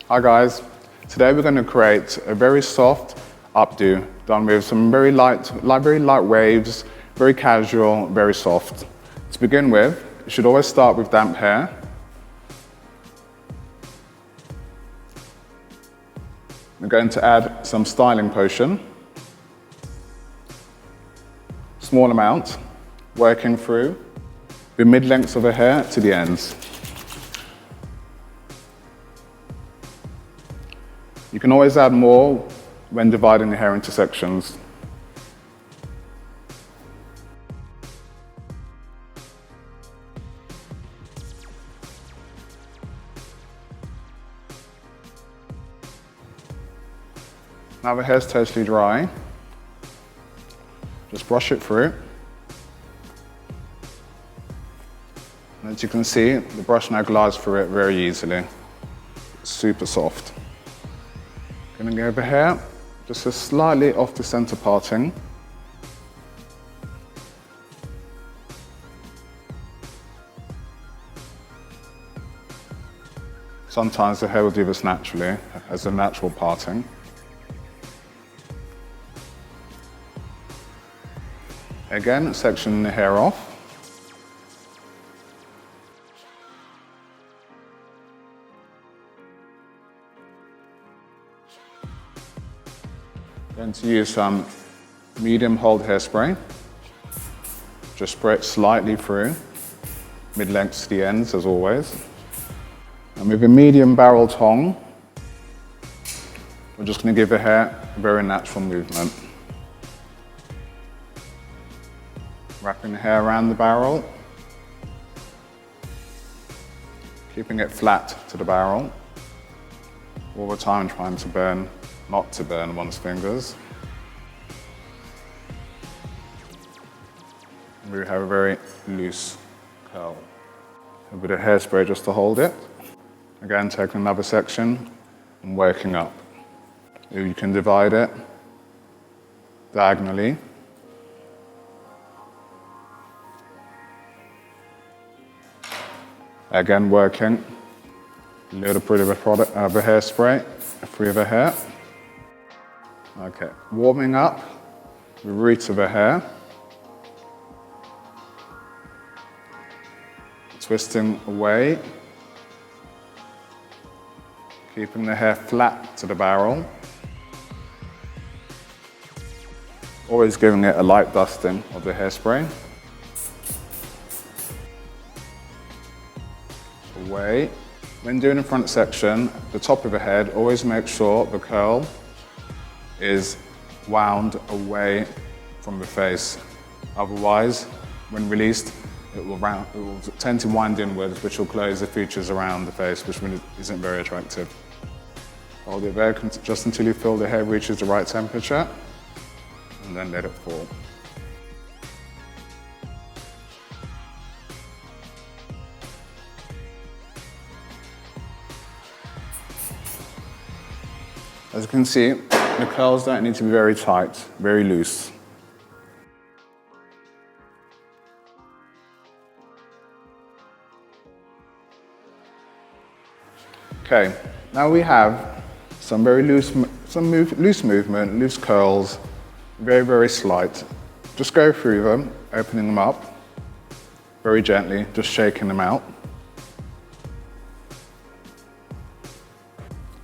Hi guys, today we're going to create a very soft updo done with some very light waves, very casual, very soft. To begin with, you should always start with damp hair. We're going to add some styling potion, small amount, working through the mid-lengths of the hair to the ends. You can always add more when dividing the hair into sections. Now the hair is totally dry, just brush it through. And as you can see, the brush now glides through it very easily. It's super soft. Going to go over here, just a slightly off the center parting. Sometimes the hair will do this naturally, as a natural parting. Again, section the hair off. Going to use some medium hold hairspray. Just spray it slightly through, mid-length to the ends as always. And with a medium barrel tong, we're just going to give the hair a very natural movement. Wrapping the hair around the barrel, keeping it flat to the barrel, all the time trying to not to burn one's fingers. We have a very loose curl. A bit of hairspray just to hold it. Again, taking another section and working up. You can divide it diagonally. Again, working a little bit of a hairspray through the hair. Okay, warming up the roots of the hair. Twisting away. Keeping the hair flat to the barrel. Always giving it a light dusting of the hairspray. Away. When doing the front section, the top of the head, always make sure the curl is wound away from the face. Otherwise, when released, it will tend to wind inwards, which will close the features around the face, which isn't very attractive. Hold it there just until you feel the hair reaches the right temperature, and then let it fall. As you can see, the curls don't need to be very tight, very loose. Okay, now we have some very loose movement, loose curls, very, very slight. Just go through them, opening them up very gently, just shaking them out.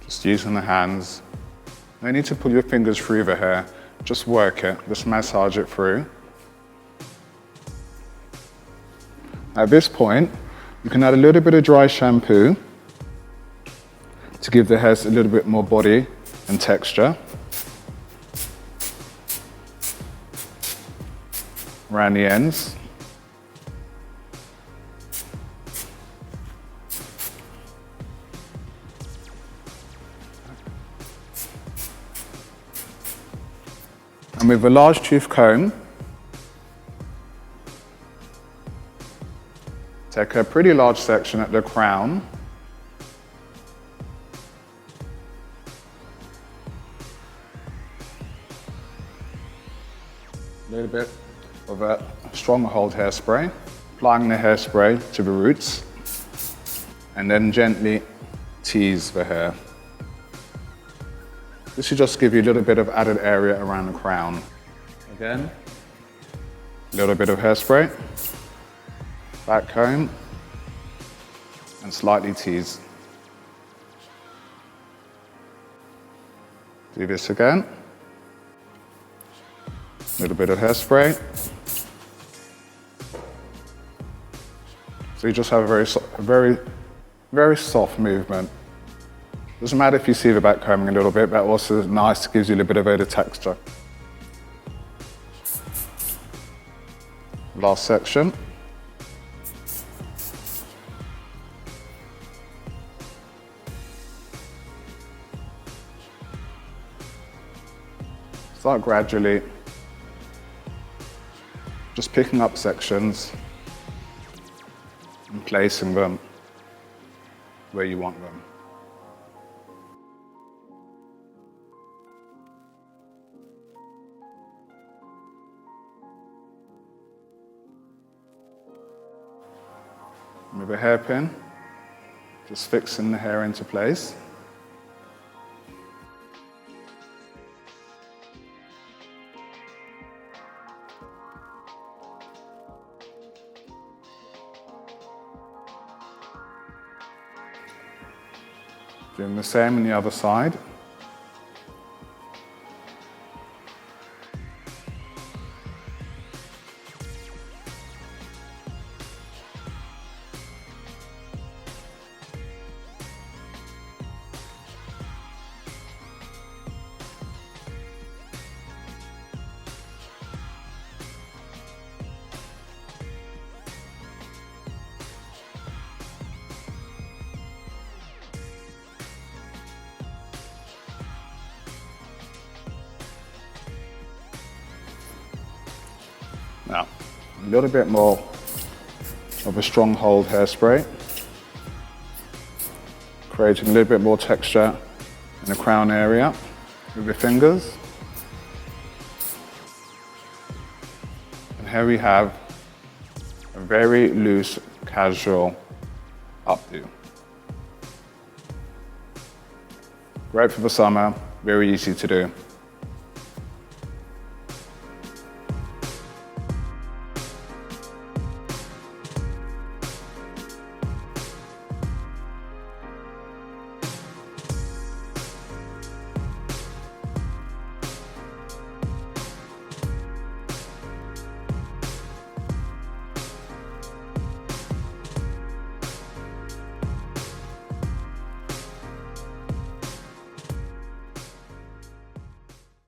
Just using the hands. No need to pull your fingers through the hair, just work it, just massage it through. At this point, you can add a little bit of dry shampoo to give the hair a little bit more body and texture. Around the ends. And with a large tooth comb, take a pretty large section at the crown. A little bit of a strong hold hairspray, applying the hairspray to the roots, and then gently tease the hair. This should just give you a little bit of added area around the crown. Again, a little bit of hairspray, back comb, and slightly tease. Do this again. A little bit of hairspray. So you just have a very soft movement. Doesn't matter if you see the back combing a little bit, but also is nice, gives you a little bit of a texture. Last section. Start gradually, just picking up sections and placing them where you want them. With a hairpin, just fixing the hair into place. Doing the same on the other side. Now, a little bit more of a strong hold hairspray, creating a little bit more texture in the crown area with your fingers. And here we have a very loose, casual updo. Great for the summer, very easy to do.